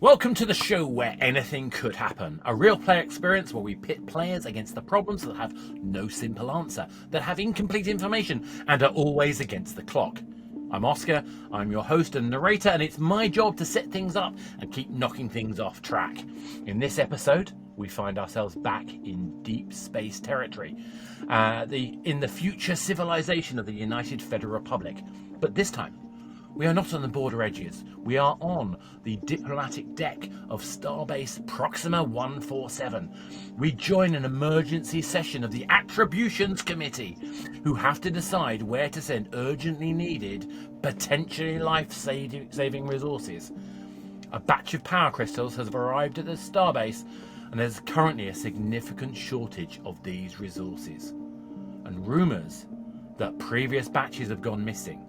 Welcome to the show where anything could happen. A real play experience where we pit players against the problems that have no simple answer, that have incomplete information, and are always against the clock. I'm Oscar, I'm your host and narrator, and it's my job to set things up and keep knocking things off track. In this episode, we find ourselves back in deep space territory, in the future civilization of the United Federal Republic. But this time, we are not on the border edges. We are on the diplomatic deck of Starbase Proxima 147. We join an emergency session of the Attributions Committee, who have to decide where to send urgently needed, potentially life-saving resources. A batch of power crystals has arrived at the Starbase, and there's currently a significant shortage of these resources. And rumours that previous batches have gone missing.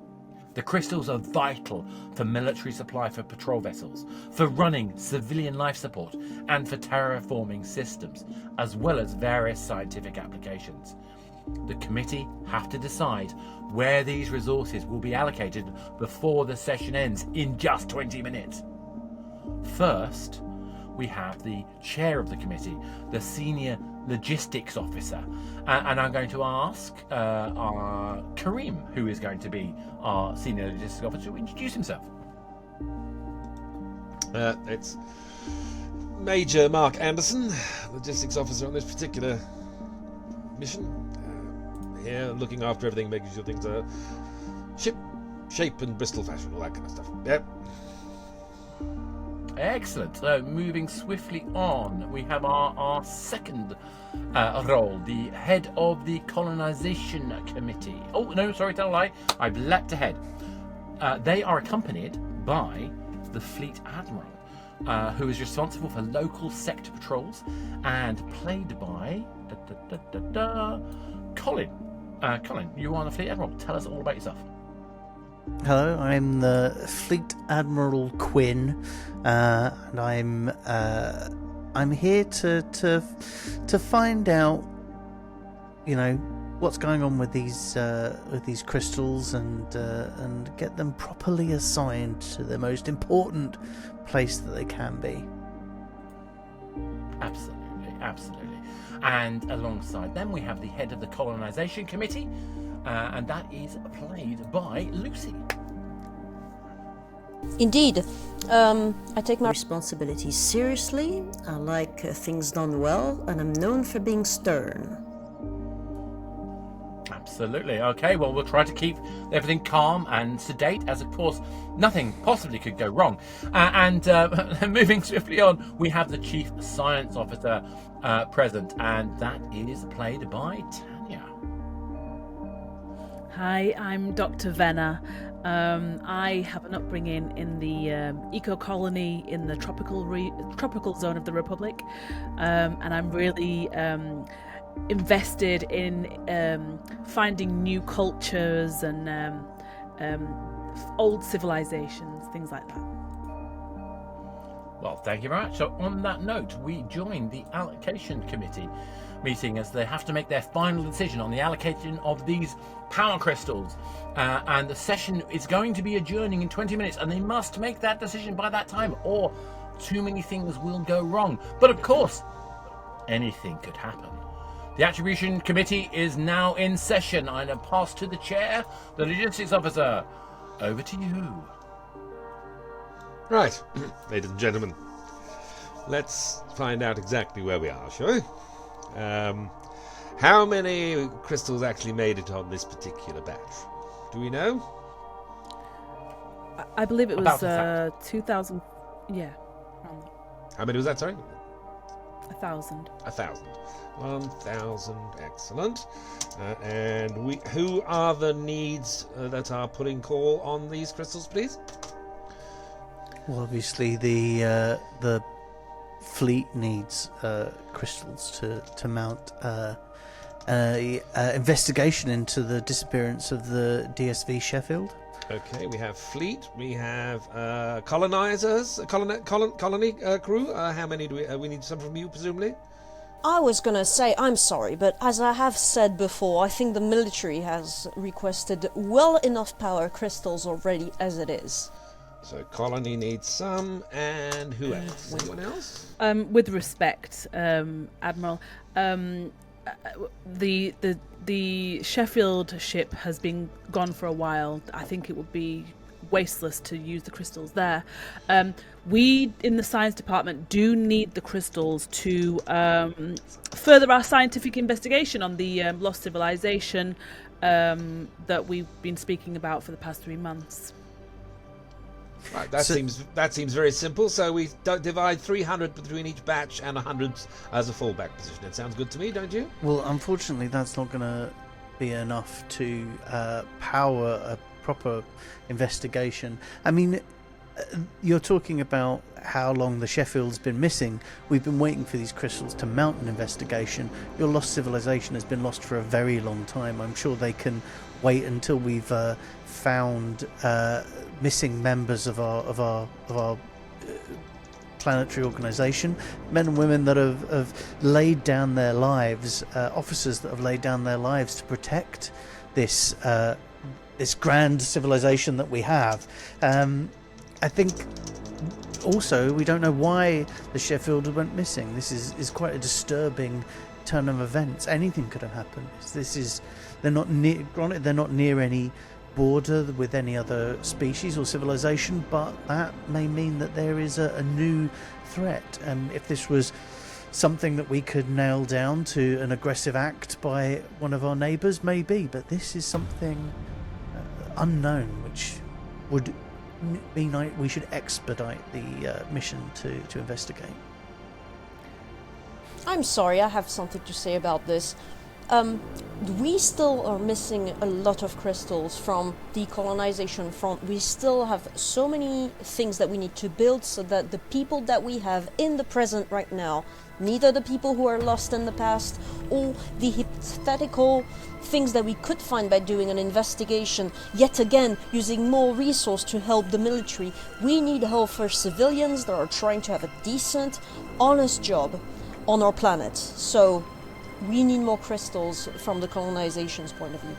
The crystals are vital for military supply for patrol vessels, for running civilian life support, and for terraforming systems, as well as various scientific applications. The committee have to decide where these resources will be allocated before the session ends in just 20 minutes. First, we have the chair of the committee, the senior logistics officer, and I'm going to ask Karim, who is going to be our senior logistics officer, to introduce himself. It's Major Mark Anderson, logistics officer on this particular mission. Here, looking after everything, making sure things are ship, shape, and Bristol fashion, all that kind of stuff. Yep. Excellent. So moving swiftly on, we have our second role, the head of the Colonization Committee. Oh, no, sorry, tell a lie. I've leapt ahead. They are accompanied by the Fleet Admiral, who is responsible for local sector patrols and played by Colin. Colin, you are the Fleet Admiral. Tell us all about yourself. Hello, I'm the Fleet Admiral Quinn, and I'm here to find out, what's going on with these crystals and get them properly assigned to the most important place that they can be. Absolutely. And alongside them, we have the head of the Colonization Committee. And that is played by Lucy. Indeed. I take my responsibilities seriously. I like things done well, and I'm known for being stern. Absolutely. Okay, well, we'll try to keep everything calm and sedate, as of course nothing possibly could go wrong. And moving swiftly on, we have the Chief Science Officer present, and that is played by Tanya. Hi, I'm Dr. Venna. I have an upbringing in the eco-colony in the tropical zone of the Republic, and I'm really invested in finding new cultures and old civilizations, things like that. Well, thank you very much. So on that note, we join the Allocation Committee meeting as they have to make their final decision on the allocation of these power crystals, and the session is going to be adjourning in 20 minutes, and they must make that decision by that time or too many things will go wrong. But of course, anything could happen. The Attribution Committee is now in session. I'm going to pass to the chair, the logistics officer. Over to you. Right, ladies and gentlemen, let's find out exactly where we are, shall we? How many crystals actually made it on this particular batch? Do we know? I believe it was 2,000. Yeah. How many was that, sorry? 1,000. 1,000. 1,000, excellent. And who are the needs that are putting call on these crystals, please? Well, obviously the fleet needs crystals to mount investigation into the disappearance of the DSV Sheffield. Okay, we have fleet, we have colonizers, colony crew. How many do we need? Some from you, presumably? I was gonna say, I'm sorry, but as I have said before, I think the military has requested well enough power crystals already as it is. So colony needs some, and who else? Anyone else? With respect, Admiral, the Sheffield ship has been gone for a while. I think it would be wasteless to use the crystals there. We in the science department do need the crystals to further our scientific investigation on the lost civilization that we've been speaking about for the past 3 months. Right, that seems very simple. So we divide 300 between each batch and 100 as a fallback position. It sounds good to me, don't you? Well, unfortunately, that's not going to be enough to power a proper investigation. I mean, you're talking about how long the Sheffield's been missing. We've been waiting for these crystals to mount an investigation. Your lost civilization has been lost for a very long time. I'm sure they can wait until we've found missing members of our planetary organization, men and women that have laid down their lives, officers that have laid down their lives to protect this grand civilization that we have. I think also we don't know why the Sheffield went missing. This is quite a disturbing turn of events. Anything could have happened. They're not near, granted they're not near any border with any other species or civilization, but that may mean that there is a new threat. If this was something that we could nail down to an aggressive act by one of our neighbours, maybe, but this is something unknown, which would mean we should expedite the mission to investigate. I'm sorry, I have something to say about this. We still are missing a lot of crystals from the colonization front. We still have so many things that we need to build so that the people that we have in the present right now, neither the people who are lost in the past or the hypothetical things that we could find by doing an investigation, yet again using more resource to help the military. We need help for civilians that are trying to have a decent, honest job on our planet. So we need more crystals from the colonization's point of view.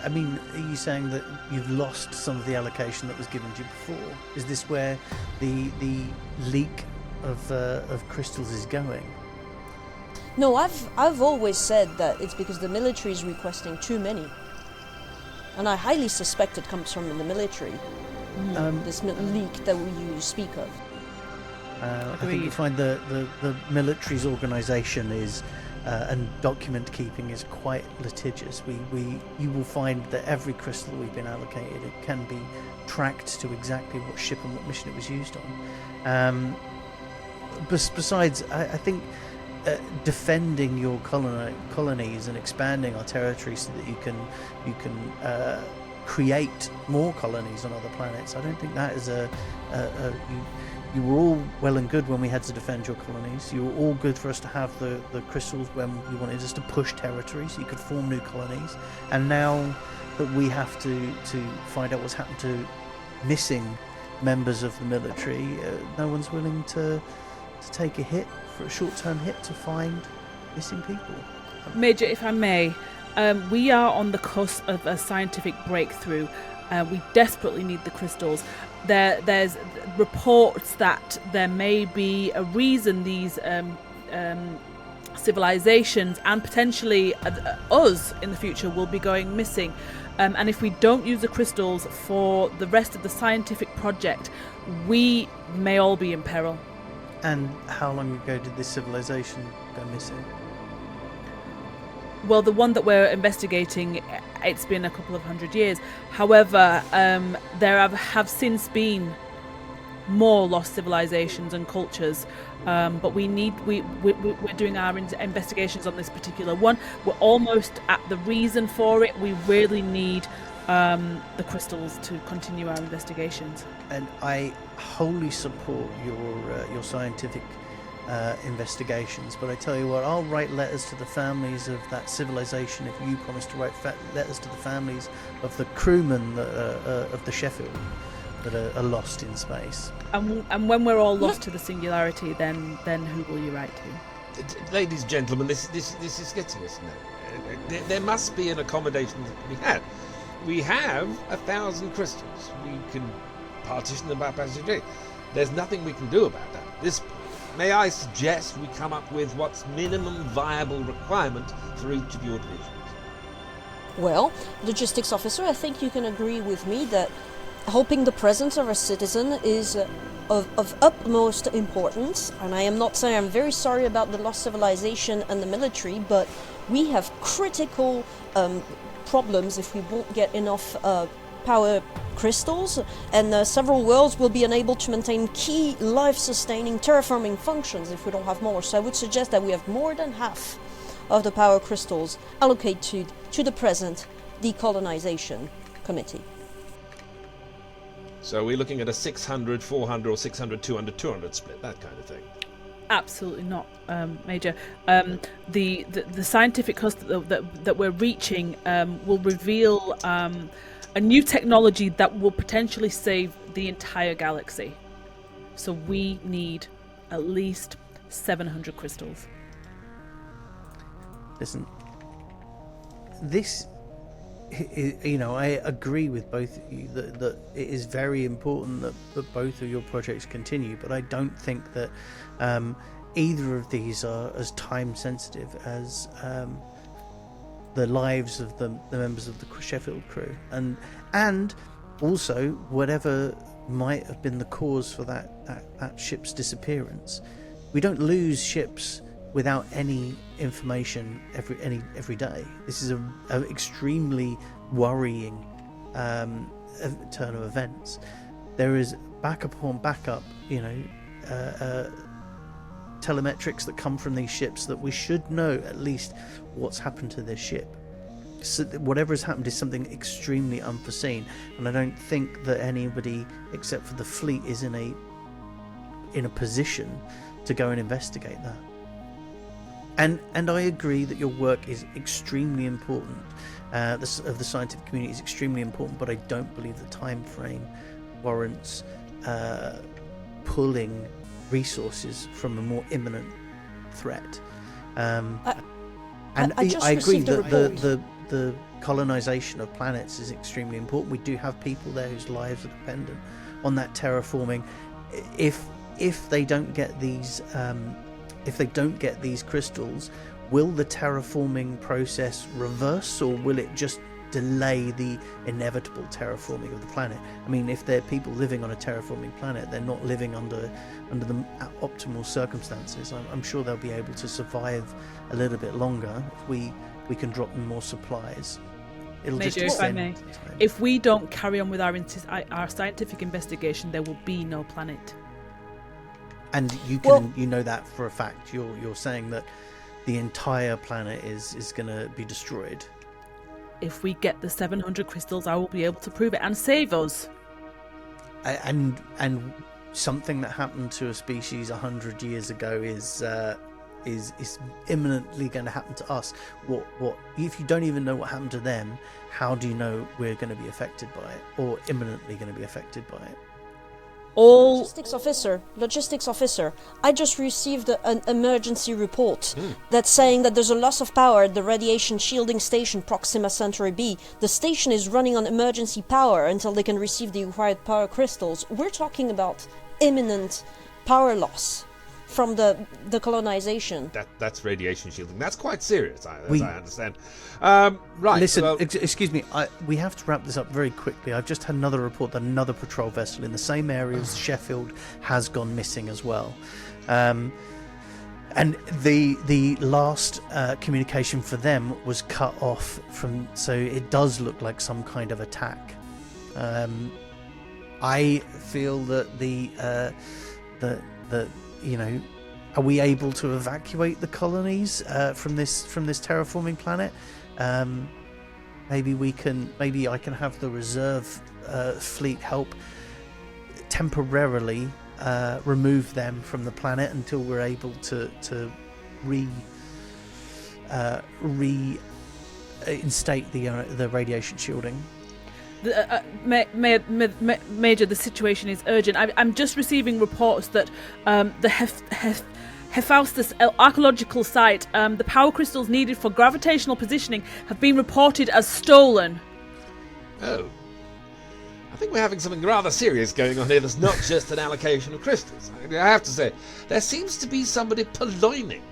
Are you saying that you've lost some of the allocation that was given to you before? Is this where the leak of crystals is going? No, I've always said that it's because the military is requesting too many, and I highly suspect it comes from the military. This leak that you speak of. I think you find the military's organisation is. And document keeping is quite litigious. You will find that every crystal we've been allocated, it can be tracked to exactly what ship and what mission it was used on. Besides, I think defending your colonies and expanding our territory so that you can create more colonies on other planets. I don't think that is You were all well and good when we had to defend your colonies. You were all good for us to have the crystals when you wanted us to push territory so you could form new colonies. And now that we have to find out what's happened to missing members of the military, no one's willing to take a hit, for a short-term hit, to find missing people. Major, if I may, we are on the cusp of a scientific breakthrough. We desperately need the crystals. There's reports that there may be a reason these civilizations and potentially us in the future will be going missing. And if we don't use the crystals for the rest of the scientific project, we may all be in peril. And how long ago did this civilization go missing? Well, the one that we're investigating, it's been a couple of 100 years. However, there have since been more lost civilizations and cultures, but we're doing our investigations on this particular one. We're almost at the reason for it. We really need the crystals to continue our investigations. And I wholly support your scientific investigations, but I tell you what, I'll write letters to the families of that civilization if you promise to write letters to the families of the crewmen of the Sheffield that are lost in space. And when we're all lost to the singularity, then who will you write to? Ladies and gentlemen, this is getting us now. There must be an accommodation that we have. We have 1,000 crystals. We can partition the passage. There's nothing we can do about that at this point. May I suggest we come up with what's minimum viable requirement for each of your divisions? Well, logistics officer, I think you can agree with me that helping the presence of a citizen is of utmost importance, and I am not saying I'm very sorry about the lost civilization and the military, but we have critical problems if we won't get enough power crystals, and several worlds will be unable to maintain key life-sustaining terraforming functions if we don't have more. So I would suggest that we have more than half of the power crystals allocated to the present decolonization committee. So we're looking at a 600, 400, or 600, 200, 200 split, that kind of thing. Absolutely not, Major. The scientific cost that we're reaching will reveal a new technology that will potentially save the entire galaxy. So we need at least 700 crystals. Listen, this, you know, I agree with both of you that it is very important that both of your projects continue, but I don't think that either of these are as time sensitive as the lives of the members of the Sheffield crew, and also whatever might have been the cause for that ship's disappearance. We don't lose ships without any information every day. This is an extremely worrying turn of events. There is backup upon backup, you know, telemetrics that come from these ships that we should know at least what's happened to this ship. So whatever has happened is something extremely unforeseen, and I don't think that anybody except for the fleet is in a position to go and investigate that. And I agree that your work is extremely important. Of the scientific community is extremely important, but I don't believe the time frame warrants pulling resources from a more imminent threat. I agree that the colonization of planets is extremely important. We do have people there whose lives are dependent on that terraforming. If they don't get these crystals, will the terraforming process reverse, or will it just delay the inevitable terraforming of the planet? I mean, if they're people living on a terraforming planet, they're not living under the optimal circumstances. I'm sure they'll be able to survive a little bit longer if we can drop them more supplies. It'll Major, just if I may, if we don't carry on with our scientific investigation, there will be no planet. And you know that for a fact. You're saying that the entire planet is going to be destroyed. If we get the 700 crystals, I will be able to prove it and save us. And something that happened to a species 100 years ago is imminently going to happen to us. What if you don't even know what happened to them? How do you know we're going to be affected by it, or imminently going to be affected by it? Logistics officer, I just received an emergency report that's saying that there's a loss of power at the radiation shielding station Proxima Centauri B. The station is running on emergency power until they can receive the required power crystals. We're talking about imminent power loss from the colonization. That's radiation shielding. That's quite serious, as I understand. Right. Listen, excuse me. We have to wrap this up very quickly. I've just had another report that another patrol vessel in the same area as Sheffield has gone missing as well. And the last communication for them was cut off from. So it does look like some kind of attack. I feel that the you know, are we able to evacuate the colonies from this terraforming planet? Maybe I can have the reserve fleet help temporarily remove them from the planet until we're able to reinstate the radiation shielding. Major, the situation is urgent. I'm just receiving reports that the Hephaestus archaeological site, the power crystals needed for gravitational positioning have been reported as stolen. Oh. I think we're having something rather serious going on here that's not just an allocation of crystals. I have to say, there seems to be somebody purloining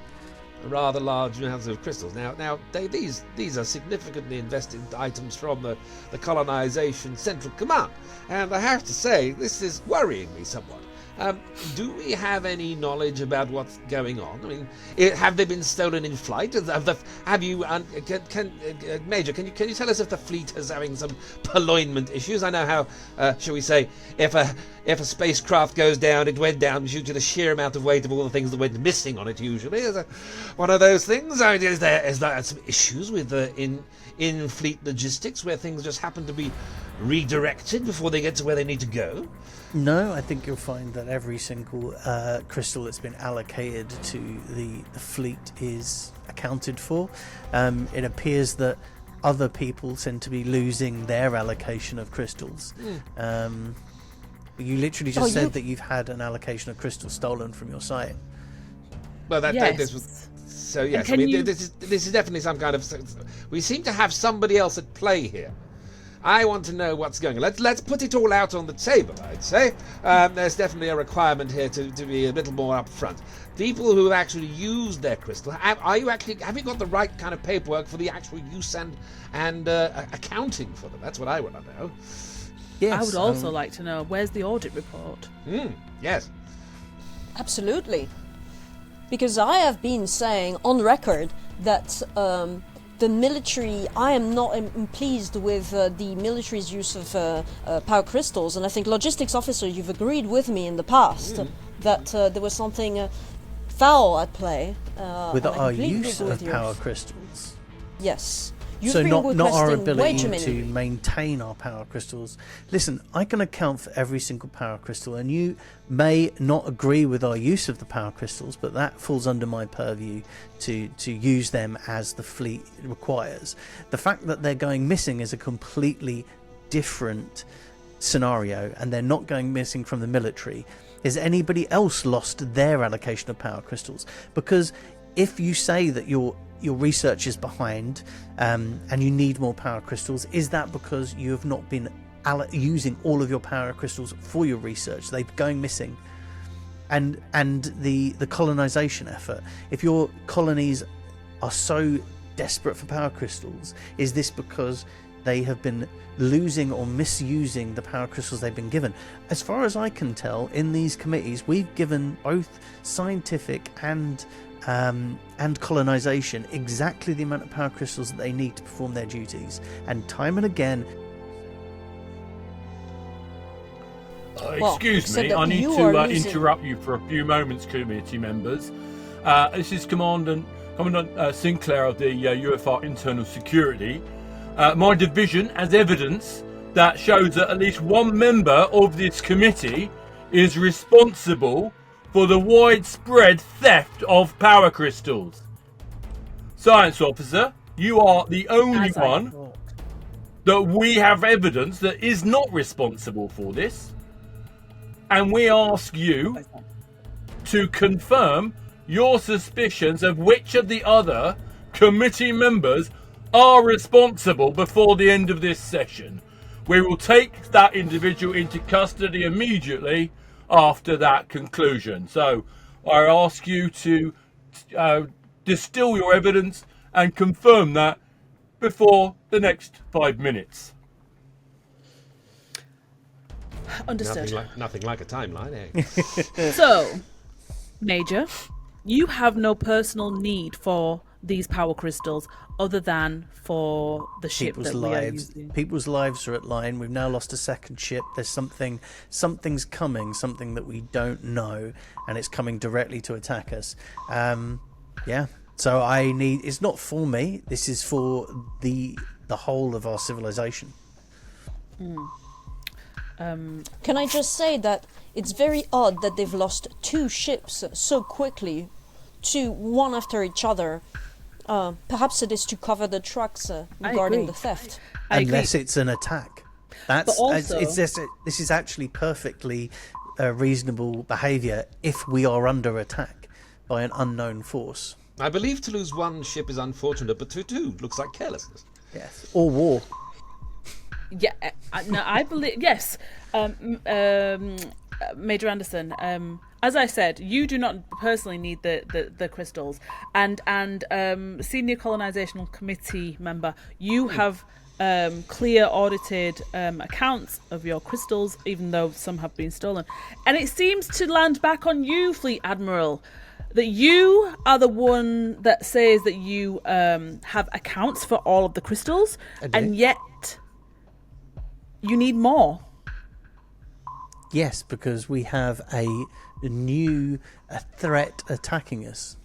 a rather large amounts of crystals. Now, these are significantly invested items from the colonization central command, and I have to say, this is worrying me somewhat. Do we have any knowledge about what's going on? I mean, have they been stolen in flight? Have you, Major? Can you tell us if the fleet is having some purloinment issues? I know how, shall we say, if a spacecraft goes down, it went down due to the sheer amount of weight of all the things that went missing on it. Usually, is it one of those things? I mean, is there some issues with in fleet logistics where things just happen to be redirected before they get to where they need to go? No, I think you'll find that every single crystal that's been allocated to the fleet is accounted for. It appears that other people tend to be losing their allocation of crystals. You literally just said that you've had an allocation of crystals stolen from your site. Well, Yes. this was so. Yes, I can mean, you- this is definitely some kind of. We seem to have somebody else at play here. I want to know what's going on. Let's put it all out on the table, I'd say. There's definitely a requirement here to be a little more upfront. People who have actually used their crystal, have you got the right kind of paperwork for the actual use and accounting for them? That's what I want to know. Yes, I would also like to know, where's the audit report? Yes. Absolutely. Because I have been saying on record that the military, I am not pleased with the military's use of power crystals, and I think logistics officer, you've agreed with me in the past that there was something foul at play. with and I our completely use agree of with you. power crystals. Yes. You've So been not our requesting way too ability many. to maintain our power crystals. Listen, I can account for every single power crystal, and you may not agree with our use of the power crystals, but that falls under my purview to use them as the fleet requires. The fact that they're going missing is a completely different scenario, and they're not going missing from the military. Has anybody else lost their allocation of power crystals? Because if you say that your research is behind and you need more power crystals, is that because you have not been using all of your power crystals for your research? They're going missing. And the colonization effort, if your colonies are so desperate for power crystals, is this because they have been losing or misusing the power crystals they've been given? As far as I can tell, in these committees, we've given both scientific and colonization exactly the amount of power crystals that they need to perform their duties, and time and again. Well, Excuse except me, that I need you to are losing- interrupt you for a few moments, committee members. This is Commandant Sinclair of the UFR Internal Security. My division has evidence that shows that at least one member of this committee is responsible for the widespread theft of power crystals. Science officer, you are the only As I one thought. that we have evidence that is not responsible for this. And we ask you to confirm your suspicions of which of the other committee members are responsible before the end of this session. We will take that individual into custody immediately after that conclusion. So I ask you to distill your evidence and confirm that before the next 5 minutes. Understood. Nothing like a timeline, eh? So, Major, you have no personal need for these power crystals other than for the ship People's that we are lives, using. people's lives are at line. We've now lost a second ship. There's something's coming, something that we don't know, and it's coming directly to attack us. Yeah. So it's not for me. This is for the whole of our civilization. Can I just say that it's very odd that they've lost 2 ships so quickly, one after each other. Perhaps it is to cover the tracks regarding agree. the theft. I agree. Unless it's an attack. That's also- this is actually perfectly reasonable behaviour if we are under attack by an unknown force. I believe to lose one ship is unfortunate, but to two looks like carelessness. Yes. Or war. Yeah, No, I believe yes, Major Anderson. As I said, you do not personally need the crystals, and Senior Colonizational Committee member, you have clear audited accounts of your crystals, even though some have been stolen, and it seems to land back on you, Fleet Admiral. That you are the one that says that you have accounts for all of the crystals, and yet you need more. Yes, because we have a new threat attacking us.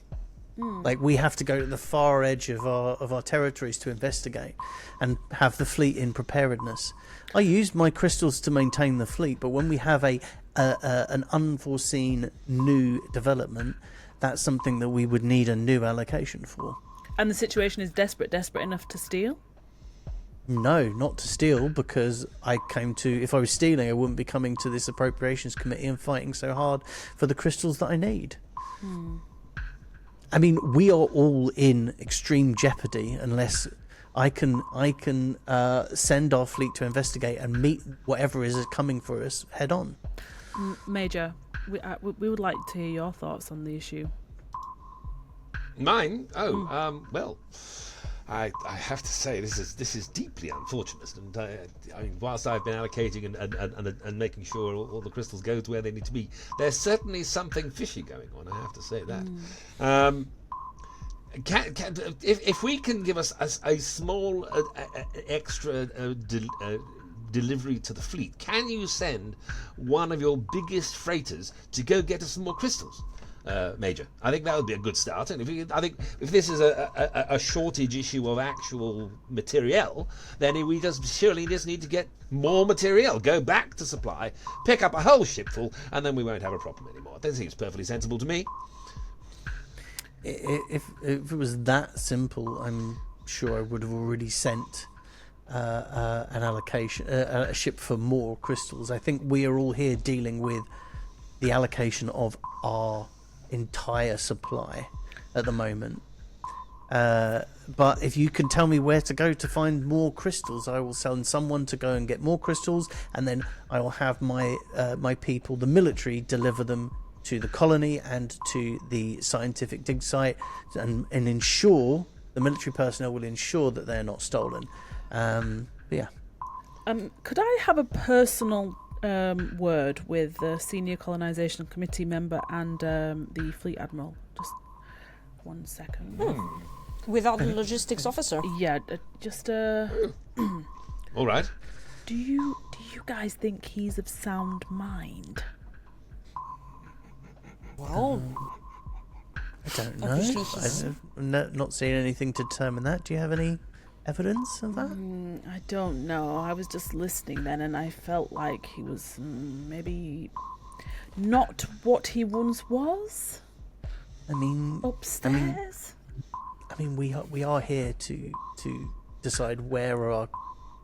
Like, we have to go to the far edge of our territories to investigate and have the fleet in preparedness. I used my crystals to maintain the fleet, but when we have an unforeseen new development, that's something that we would need a new allocation for. And the situation is desperate enough to steal? No, not to steal, because if I was stealing, I wouldn't be coming to this Appropriations Committee and fighting so hard for the crystals that I need. I mean, we are all in extreme jeopardy unless I can send our fleet to investigate and meet whatever is coming for us head on. Major, we would like to hear your thoughts on the issue. Mine? Oh, well, I have to say this is deeply unfortunate, and I mean, whilst I've been allocating and making sure all the crystals go to where they need to be, there's certainly something fishy going on. I have to say that. If we can give us a small extra delivery to the fleet, can you send one of your biggest freighters to go get us some more crystals? Major, I think that would be a good start. And I think if this is a shortage issue of actual materiel, then we surely just need to get more materiel, go back to supply, pick up a whole ship full, and then we won't have a problem anymore. That seems perfectly sensible to me. If it was that simple, I'm sure I would have already sent an allocation, a ship for more crystals. I think we are all here dealing with the allocation of our entire supply at the moment. But if you can tell me where to go to find more crystals, I will send someone to go and get more crystals, and then I will have my people, the military, deliver them to the colony and to the scientific dig site, and ensure the military personnel will ensure that they're not stolen. Yeah. Could I have a personal word with the Senior Colonization Committee member and the Fleet Admiral? Just 1 second. Without the logistics officer? Yeah, just All right. Do you guys think he's of sound mind? Well, I don't know. obviously he's... I've not seen anything to determine that. Do you have any evidence of that? I don't know. I was just listening then, and I felt like he was maybe not what he once was. I mean, Upstairs. I mean, we are here to decide where our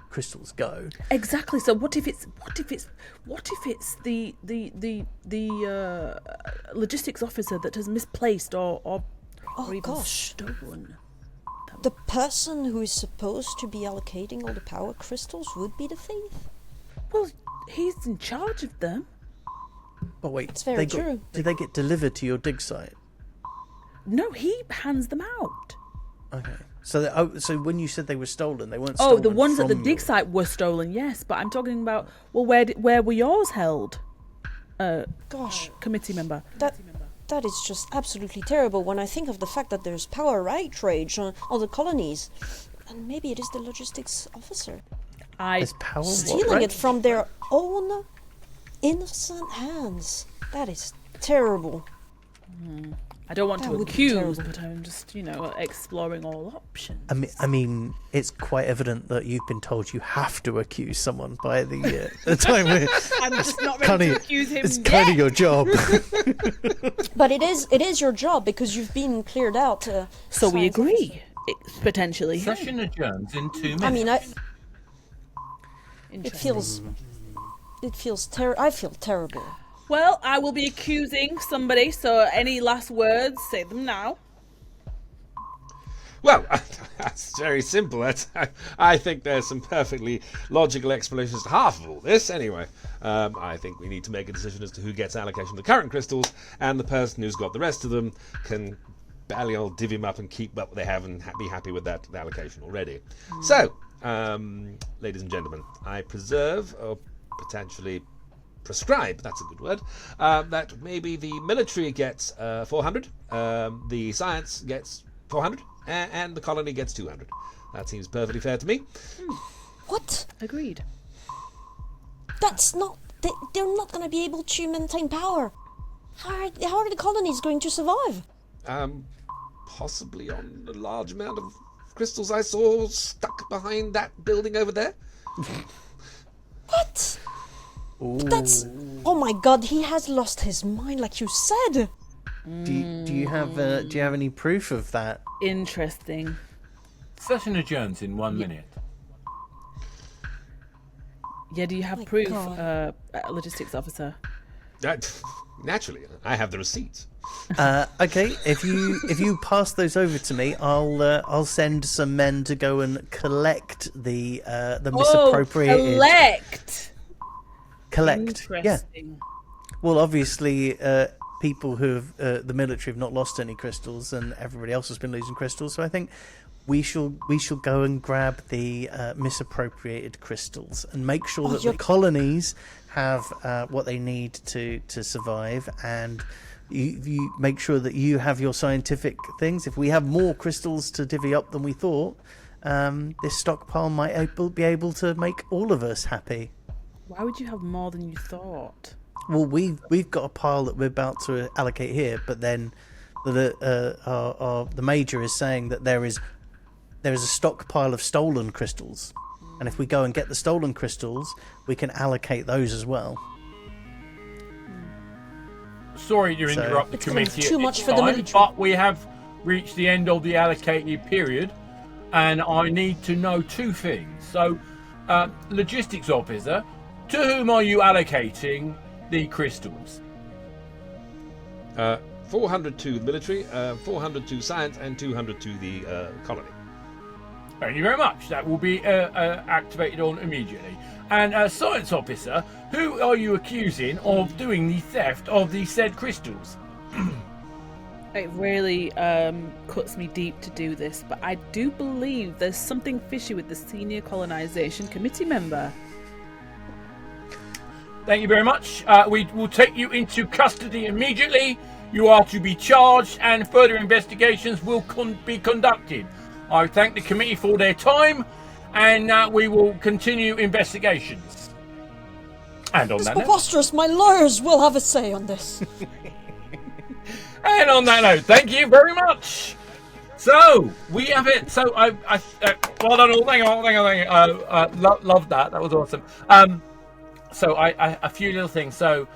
crystals go. Exactly. So what if it's the logistics officer that has misplaced or even gosh. stolen? The person who is supposed to be allocating all the power crystals would be the thief? Well, he's in charge of them. But wait, It's very true. Did they get delivered to your dig site? No, he hands them out. Okay. So when you said they were stolen, they weren't stolen. Oh, the ones at the from dig your- site were stolen, yes. But I'm talking about, well, where were yours held? Gosh, Committee member. that is just absolutely terrible when I think of the fact that there's power outrage on the colonies. And maybe it is the logistics officer There's power. stealing it from their own innocent hands. That is terrible. I don't want That to would be accuse, terrible. but I'm just, exploring all options. I mean, it's quite evident that you've been told you have to accuse someone by the time we're. I'm just not ready ready to to accuse him It's kind of your job. But it is your job because you've been cleared out. So we science agree, potentially. Session adjourns in 2 minutes. I mean, it Interesting. feels I feel terrible. Well, I will be accusing somebody, so any last words, say them now. Well, That's very simple. I think there's some perfectly logical explanations to half of all this. Anyway, I think we need to make a decision as to who gets allocation of the current crystals, and the person who's got the rest of them can barely all divvy them up and keep what they have and be happy with that allocation already. So, ladies and gentlemen, I preserve, or potentially prescribe, that's a good word, that maybe the military gets 400, the science gets 400, and the colony gets 200. That seems perfectly fair to me. What? Agreed. That's not... They're not going to be able to maintain power. How are the colonies going to survive? Possibly on a large amount of crystals I saw stuck behind that building over there. What? That's... Oh my god, he has lost his mind, like you said. Do you have any proof of that? Interesting. Session adjourns in 1 minute. Yeah, do you have My proof, God. logistics officer? Naturally, I have the receipts. Okay, if you pass those over to me, I'll send some men to go and collect the misappropriated. Collect. Yeah. Interesting. Well, obviously, people who have the military have not lost any crystals, and everybody else has been losing crystals. So I think we shall go and grab the misappropriated crystals and make sure that the colonies have what they need to survive, and you make sure that you have your scientific things. If we have more crystals to divvy up than we thought, this stockpile might be able to make all of us happy. Why would you have more than you thought? Well, we've got a pile that we're about to allocate here, but then the major is saying that there is a stockpile of stolen crystals, and if we go and get the stolen crystals, we can allocate those as well. Sorry to interrupt the It's gonna be committee too at much this for the time, military. but we have reached the end of the allocated period, and I need to know two things. So, logistics officer, to whom are you allocating the crystals? 400 to the military, 400 to science, and 200 to the colony. Thank you very much. That will be activated on immediately. And science officer, who are you accusing of doing the theft of the said crystals? It really cuts me deep to do this, but I do believe there's something fishy with the senior colonization committee member. Thank you very much. We will take you into custody immediately. You are to be charged, and further investigations will be conducted. I thank the committee for their time, and we will continue investigations. And on It's that note, preposterous. My lawyers will have a say on this. and on that note, thank you very much. So we have it. So I well done all. Thank you. Love that. That was awesome. So a few little things. So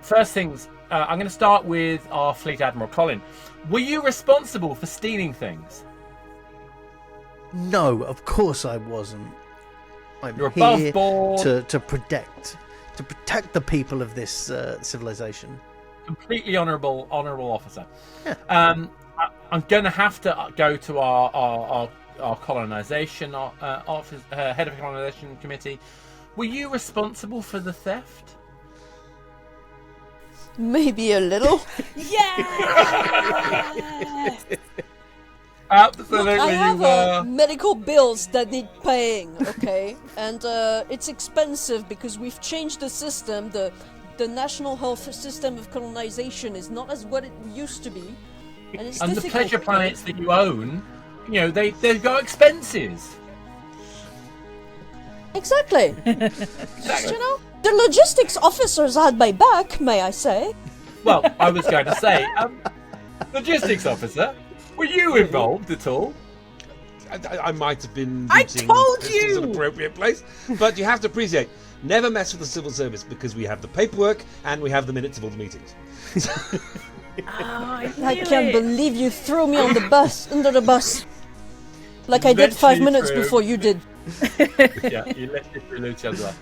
first things, I'm going to start with our Fleet Admiral Colin. Were you responsible for stealing things? No, of course I wasn't. I'm You're here above board. to protect the people of this civilization. Completely honourable officer. Yeah. I'm going to have to go to our colonisation office, head of the colonisation committee. Were you responsible for the theft? Maybe a little. Yeah! Absolutely. Look, I have you were. medical bills that need paying, okay? And it's expensive because we've changed the system. The national health system of colonization is not as what it used to be. And it's And the difficult. pleasure planets that you own, you know, they've got expenses. Exactly. Just, you know, the logistics officers had my back, may I say. Well, I was going to say, logistics officer, were you involved at all? I might have been I using told crystals you! at an appropriate place, but you have to appreciate, never mess with the civil service because we have the paperwork and we have the minutes of all the meetings. I I can't believe you threw me on the bus, under the bus. Like I did 5 Eventually minutes threw. before you did. Yeah, you left it through each other.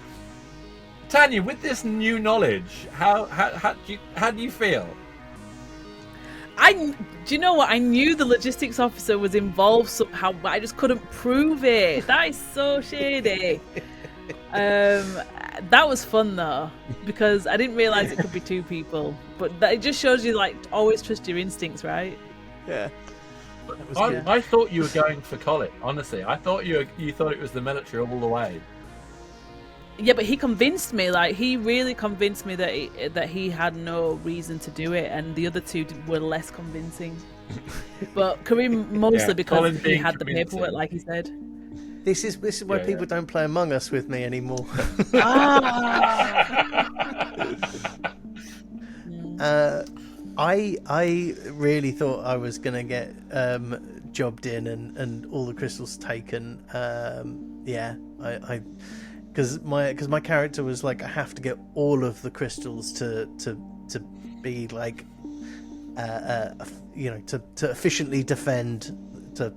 Tanya, with this new knowledge, how do you feel? Do you know what? I knew the logistics officer was involved somehow, but I just couldn't prove it. That is so shady. That was fun though, because I didn't realize it could be two people. But it just shows you, like, always trust your instincts, right? Yeah. I thought you were going for Colin. Honestly, I thought you thought it was the military all the way. Yeah, but he convinced me. Like, he really convinced me that he had no reason to do it, and the other two were less convincing. But Karim mostly because Colin he being had the convincing. paperwork, like he said. This is why people don't play Among Us with me anymore. I really thought I was gonna get jobbed in and all the crystals taken. Because my character was like, I have to get all of the crystals to be like, to efficiently defend, to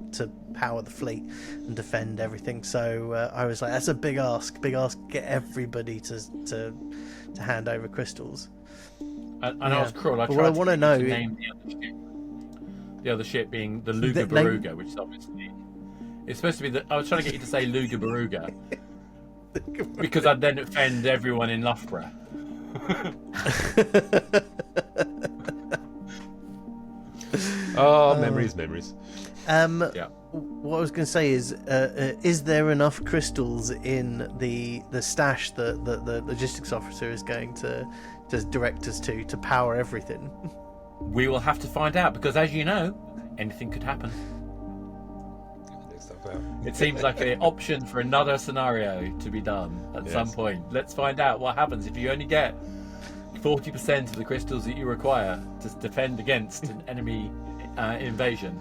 power the fleet and defend everything. So I was like, that's a big ask. Get everybody to hand over crystals. And I was cruel. But what I want to know, name the other ship being the Luga Baruga, which is obviously it's supposed to be. I was trying to get you to say Luga Baruga because I'd then offend everyone in Loughborough. Oh, memories. Yeah. What I was going to say is there enough crystals in the stash that the logistics officer is going to just direct us to power everything? We will have to find out because, as you know, anything could happen. It seems like an option for another scenario to be done at some point. Let's find out what happens if you only get 40% of the crystals that you require to defend against an enemy invasion.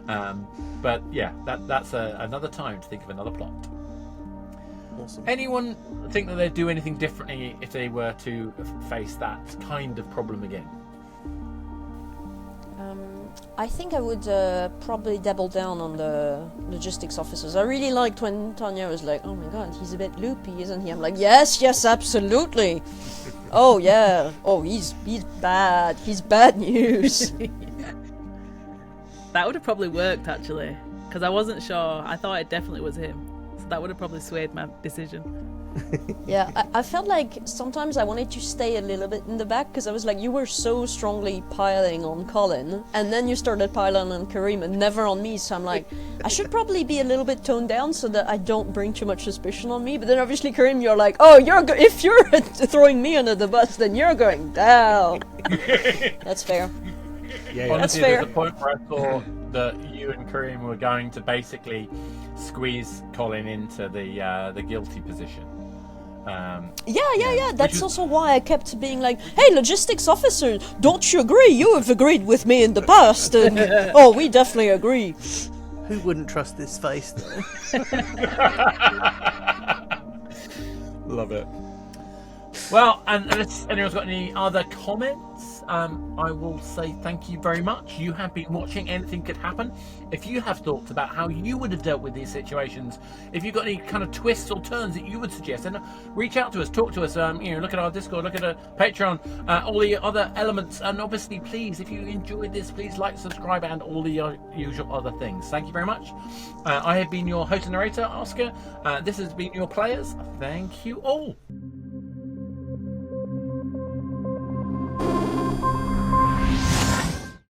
But yeah, that's another time to think of another plot. Awesome. Anyone think that they'd do anything differently if they were to face that kind of problem again? I think I would probably double down on the logistics officers. I really liked when Tanya was like, oh my god, he's a bit loopy, isn't he? I'm like, yes, absolutely. Oh yeah. Oh, he's bad. He's bad news. That would have probably worked, actually, because I wasn't sure. I thought it definitely was him. So that would have probably swayed my decision. Yeah, I felt like sometimes I wanted to stay a little bit in the back because I was like, you were so strongly piling on Colin, and then you started piling on Karim and never on me. So I'm like, I should probably be a little bit toned down so that I don't bring too much suspicion on me. But then obviously Karim, you're like, oh, if you're throwing me under the bus, then you're going down. That's fair. Yeah, honestly, there's a point where I thought that you and Karim were going to basically squeeze Colin into the guilty position. That's also why I kept being like, hey, logistics officer, don't you agree? You have agreed with me in the past. And, oh, we definitely agree. Who wouldn't trust this face, though? Love it. Well, and unless anyone's got any other comments, I will say thank you very much. You have been watching Anything Could Happen. If you have thoughts about how you would have dealt with these situations, if you've got any kind of twists or turns that you would suggest, then reach out to us, talk to us. Look at our Discord, look at our Patreon, all the other elements, and obviously, please, if you enjoyed this, please like, subscribe, and all the usual other things. Thank you very much. I have been your host and narrator, Oscar. This has been your players. Thank you all.